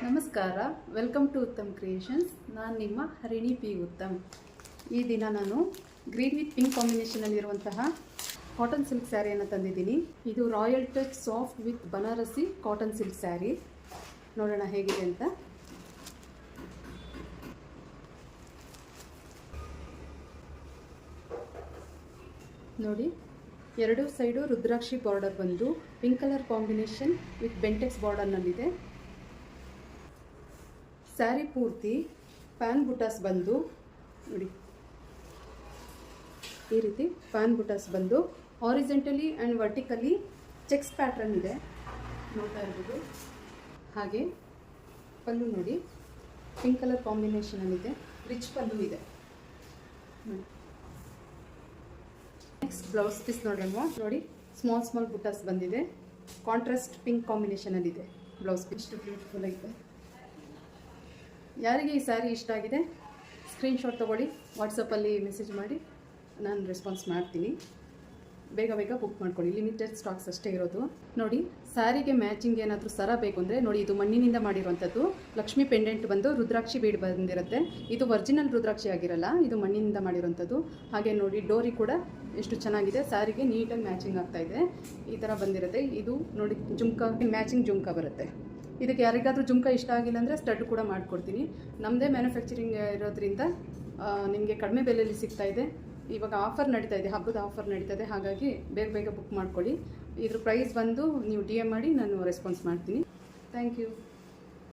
ನಮಸ್ಕಾರ, welcome to Uttam creations. ನಾನು ನಿಮ್ಮ ಹರಿಣಿ ಪಿ ಉತ್ತಮ್. ಈ ದಿನ ನಾನು ಗ್ರೀನ್ ವಿತ್ ಪಿಂಕ್ ಕಾಂಬಿನೇಷನಲ್ಲಿರುವಂತಹ ಕಾಟನ್ ಸಿಲ್ಕ್ ಸ್ಯಾರಿಯನ್ನು ತಂದಿದ್ದೀನಿ. ಇದು royal touch soft with Banarasi cotton silk saree. ನೋಡೋಣ ಹೇಗಿದೆ ಅಂತ. ನೋಡಿ, ಎರಡು ಸೈಡು ರುದ್ರಾಕ್ಷಿ ಬಾರ್ಡರ್ ಬಂದು pink colour combination with Bentex ಬಾರ್ಡರ್ನಲ್ಲಿದೆ. ಸ್ಯಾರಿ ಪೂರ್ತಿ ಪ್ಯಾನ್ ಬುಟಾಸ್ ಬಂದು ನೋಡಿ, ಈ ರೀತಿ ಪ್ಯಾನ್ ಬುಟಾಸ್ ಬಂದು horizontally and vertically checks pattern ಇದೆ, ನೋಡ್ತಾ ಇರ್ಬೋದು. ಹಾಗೆ ಪಲ್ಲು ನೋಡಿ, ಪಿಂಕ್ ಕಲರ್ ಕಾಂಬಿನೇಷನಲ್ಲಿದೆ, ರಿಚ್ ಪಲ್ಲು ಇದೆ. ನೆಕ್ಸ್ಟ್ ಬ್ಲೌಸ್ ಪೀಸ್ ನೋಡೋಣ. ನೋಡಿ, ಸ್ಮಾಲ್ ಬುಟಾಸ್ ಬಂದಿದೆ, ಕಾಂಟ್ರಾಸ್ಟ್ ಪಿಂಕ್ ಕಾಂಬಿನೇಷನಲ್ಲಿದೆ. ಬ್ಲೌಸ್ ಪೀಸ್ ಬ್ಯೂಟಿಫುಲ್ ಆಗಿದೆ. ಯಾರಿಗೆ ಈ ಸ್ಯಾರಿ ಇಷ್ಟ ಆಗಿದೆ ಸ್ಕ್ರೀನ್ಶಾಟ್ ತೊಗೊಳ್ಳಿ, ವಾಟ್ಸಪ್ಪಲ್ಲಿ ಮೆಸೇಜ್ ಮಾಡಿ, ನಾನು ರೆಸ್ಪಾನ್ಸ್ ಮಾಡ್ತೀನಿ. ಬೇಗ ಬುಕ್ ಮಾಡ್ಕೊಳ್ಳಿ, ಲಿಮಿಟೆಡ್ ಸ್ಟಾಕ್ಸ್ ಅಷ್ಟೇ ಇರೋದು. ನೋಡಿ, ಸ್ಯಾರಿಗೆ ಮ್ಯಾಚಿಂಗ್ ಏನಾದರೂ ಸರ ಬೇಕು ಅಂದರೆ ನೋಡಿ, ಇದು ಮಣ್ಣಿನಿಂದ ಮಾಡಿರುವಂಥದ್ದು. ಲಕ್ಷ್ಮಿ ಪೆಂಡೆಂಟ್ ಬಂದು ರುದ್ರಾಕ್ಷಿ ಬೀಡ್ ಬಂದಿರುತ್ತೆ. ಇದು ಒರಿಜಿನಲ್ ರುದ್ರಾಕ್ಷಿ ಆಗಿರಲ್ಲ, ಇದು ಮಣ್ಣಿನಿಂದ ಮಾಡಿರುವಂಥದ್ದು. ಹಾಗೆ ನೋಡಿ, ಡೋರಿ ಕೂಡ ಎಷ್ಟು ಚೆನ್ನಾಗಿದೆ, ಸ್ಯಾರಿಗೆ ನೀಟಾಗಿ ಮ್ಯಾಚಿಂಗ್ ಆಗ್ತಾ ಇದೆ. ಈ ಥರ ಬಂದಿರುತ್ತೆ. ಇದು ನೋಡಿ, ಜುಮ್ಕಾ ಮ್ಯಾಚಿಂಗ್ ಜುಮ್ಕಾ ಬರುತ್ತೆ. ಇದಕ್ಕೆ ಯಾರಿಗಾದರೂ ಜುಮ್ಕಾ ಇಷ್ಟ ಆಗಿಲ್ಲ ಅಂದರೆ ಸ್ಟಡ್ ಕೂಡ ಮಾಡಿಕೊಡ್ತೀನಿ. ನಮ್ಮದೇ ಮ್ಯಾನುಫ್ಯಾಕ್ಚರಿಂಗ್ ಇರೋದ್ರಿಂದ ನಿಮಗೆ ಕಡಿಮೆ ಬೆಲೆಯಲ್ಲಿ ಸಿಗ್ತಾ ಇದೆ. ಇವಾಗ ಆಫರ್ ನಡೀತಾ ಇದೆ, ಹಬ್ಬದ ಆಫರ್ ನಡೀತಾ ಇದೆ. ಹಾಗಾಗಿ ಬೇಗ ಬುಕ್ ಮಾಡ್ಕೊಳ್ಳಿ. ಇದ್ರ ಪ್ರೈಸ್ ಬಂದು ನೀವು DM ಮಾಡಿ, ನಾನು ರೆಸ್ಪಾನ್ಸ್ ಮಾಡ್ತೀನಿ. Thank you.